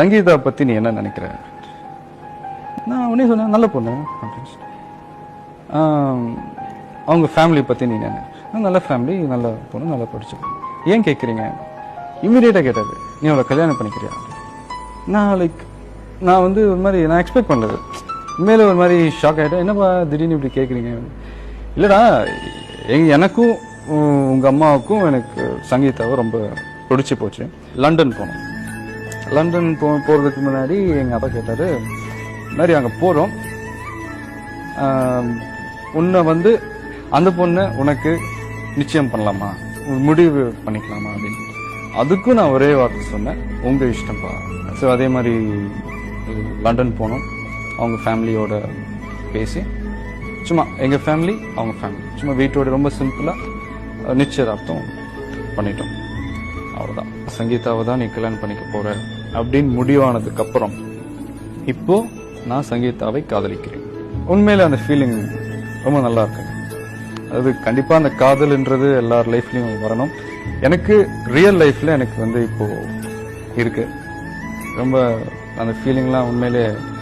சங்கீதா பத்தி நீ என்ன நினைக்கிற? நான் உடனே சொன்னேன் நல்ல பொண்ணு அப்படின்னு சொல்லி. அவங்க ஃபேமிலி பத்தி நீ என்ன? நல்ல ஃபேமிலி, நல்ல பொண்ணு, நல்லா படிச்சு. ஏன் கேட்குறீங்க? இம்மிடியேட்டாக கேட்டாரு, நீ அவளை கல்யாணம் பண்ணிக்கிறியா? நான் வந்து ஒரு மாதிரி நான் எக்ஸ்பெக்ட் பண்ணது, உண்மையில ஒரு மாதிரி ஷாக் ஆகிட்டேன். என்னப்பா திடீர்னு இப்படி கேட்குறீங்க? இல்லைடா, எனக்கும் உங்கள் அம்மாவுக்கும் எனக்கு சங்கீதாவை ரொம்ப பிடிச்சி போச்சு. லண்டன் போனோம். லண்டன் போகிறதுக்கு முன்னாடி எங்கள் அப்பா கேட்டார், இந்த மாதிரி அங்கே போகிறோம், உன்னை வந்து அந்த பொண்ணை உனக்கு நிச்சயம் பண்ணலாமா, முடிவு பண்ணிக்கலாமா அப்படின்னு. அதுக்கும் நான் ஒரே வார்த்தை சொன்னேன், உங்கள் இஷ்டம்ப்பா. ஸோ அதே மாதிரி லண்டன் போனோம். அவங்க ஃபேமிலியோட பேசி, சும்மா எங்கள் ஃபேமிலி அவங்க ஃபேமிலி சும்மா வீட்டோட ரொம்ப சிம்பிளாக நிச்சயதார்த்தம் பண்ணிட்டோம். அவ்வளோதான். சங்கீதாவை தான் நீ கல்யாணம் பண்ணிக்க போற அப்படின்னு முடிவானதுக்கப்புறம் இப்போ நான் சங்கீதாவை காதலிக்கிறேன். உண்மையில அந்த ஃபீலிங் ரொம்ப நல்லா இருக்கு. அது கண்டிப்பா அந்த காதல்ன்றது எல்லார் லைஃப்லயும் வரணும். எனக்கு ரியல் லைஃப்ல எனக்கு வந்து இப்போ இருக்கு. ரொம்ப அந்த ஃபீலிங்லாம் உண்மையிலே